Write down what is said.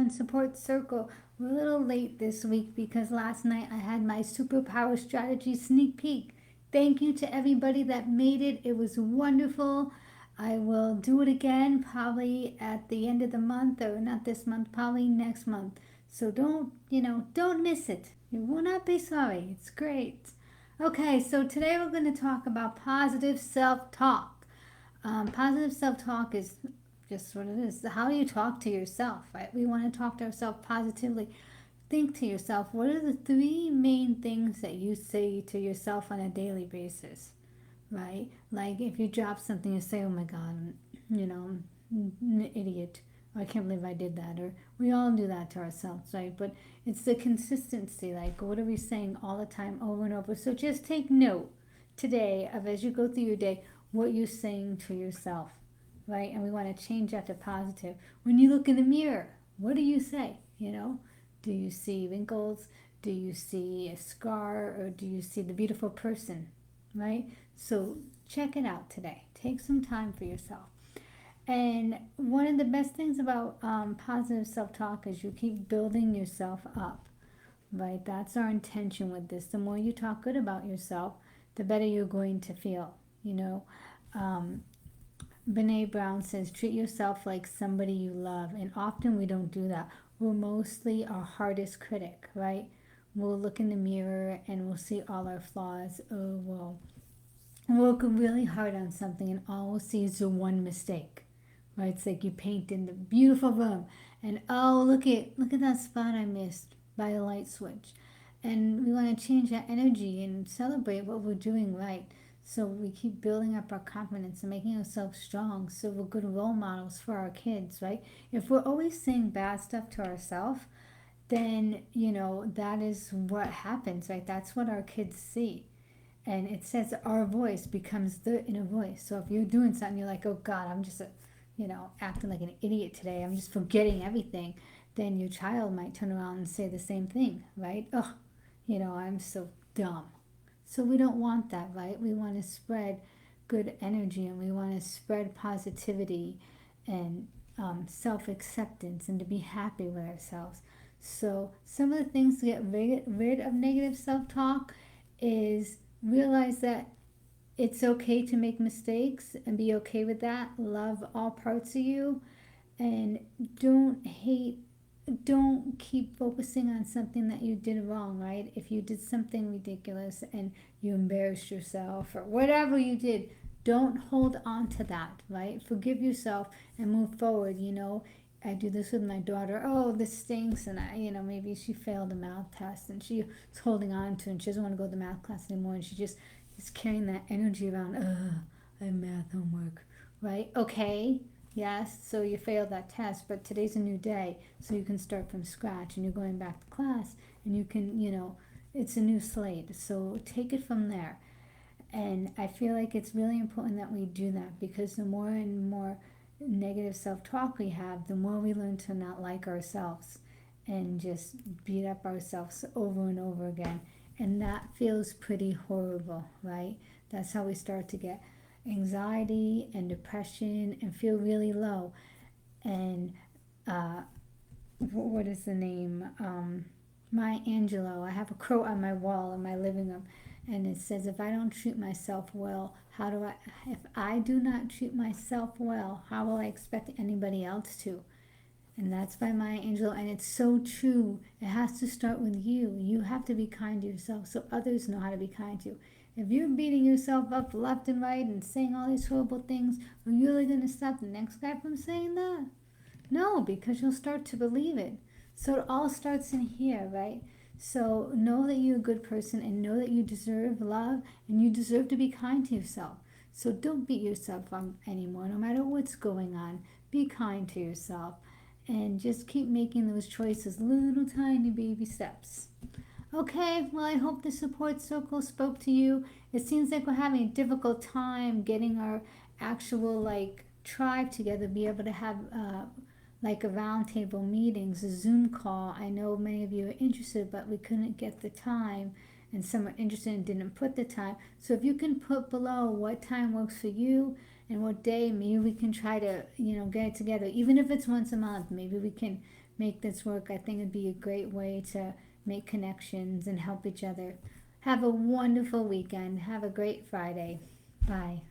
Friend Support Circle. We're a little late this week because last night I had my superpower strategy sneak peek. Thank you to everybody that made it. It was wonderful. I will do it again probably at the end of the month, or not this month, probably next month. So don't miss it. You will not be sorry. It's great. Okay, so today we're going to talk about positive self talk. Positive self talk is just what it is. How do you talk to yourself, right? We want to talk to ourselves positively. Think to yourself, what are the three main things that you say to yourself on a daily basis, right? Like if you drop something, you say, oh my God, I'm an idiot. Or I can't believe I did that. Or we all do that to ourselves, right? But it's the consistency. Like, what are we saying all the time, over and over? So just take note today of, as you go through your day, what you're saying to yourself, right? And we want to change that to positive. When you look in the mirror, what do you say? Do you see wrinkles? Do you see a scar? Or do you see the beautiful person, right? So check it out today. Take some time for yourself. And one of the best things about positive self talk is you keep building yourself up, right? That's our intention with this. The more you talk good about yourself, the better you're going to feel. Um, Brene Brown says, treat yourself like somebody you love. And often we don't do that. We're mostly our hardest critic, right? We'll look in the mirror and we'll see all our flaws. Oh, well, we'll work really hard on something and all we'll see is the one mistake, right? It's like you paint in the beautiful room and oh, look at that spot I missed by a light switch. And we want to change that energy and celebrate what we're doing right. So we keep building up our confidence and making ourselves strong so we're good role models for our kids, right? If we're always saying bad stuff to ourselves, then, that is what happens, right? That's what our kids see. And it says our voice becomes the inner voice. So if you're doing something, you're like, oh God, I'm just, acting like an idiot today. I'm just forgetting everything. Then your child might turn around and say the same thing, right? Oh, I'm so dumb. So we don't want that, right? We want to spread good energy and we want to spread positivity and self acceptance and to be happy with ourselves. So, some of the things to get rid of negative self talk is realize that it's okay to make mistakes and be okay with that. Love all parts of you and don't hate, don't keep focusing on something that you did wrong, right? If you did something ridiculous and you embarrassed yourself or whatever you did, don't hold on to that, right? Forgive yourself and move forward. I do this with my daughter. Oh, this stinks. And maybe she failed a math test and she's holding on to it and she doesn't want to go to the math class anymore. And she just is carrying that energy around. I have math homework, right? Okay. Yes, so you failed that test, but today's a new day, so you can start from scratch and you're going back to class and you can, it's a new slate. So take it from there. And I feel like it's really important that we do that because the more and more negative self talk we have, the more we learn to not like ourselves and just beat up ourselves over and over again. And that feels pretty horrible, right? That's how we start to get anxiety and depression and feel really low. And uh, what is the name? Maya Angelou. I have a quote on my wall in my living room, and it says, "If I don't treat myself well, how do I? If I do not treat myself well, how will I expect anybody else to?" And that's by Maya Angelou, and it's so true. It has to start with you. You have to be kind to yourself so others know how to be kind to you. If you're beating yourself up left and right and saying all these horrible things, are you really going to stop the next guy from saying that? No, because you'll start to believe it. So it all starts in here, right? So know that you're a good person and know that you deserve love and you deserve to be kind to yourself. So don't beat yourself up anymore, no matter what's going on. Be kind to yourself and just keep making those choices, little tiny baby steps. Okay, well, I hope the support circle spoke to you. It seems like we're having a difficult time getting our actual tribe together, be able to have like a roundtable meetings, a Zoom call. I know many of you are interested, but we couldn't get the time, and some are interested and didn't put the time. So if you can put below what time works for you and what day, maybe we can try to get it together, even if it's once a month. Maybe we can make this work. I think it'd be a great way to make connections and help each other. Have a wonderful weekend. Have a great Friday. Bye.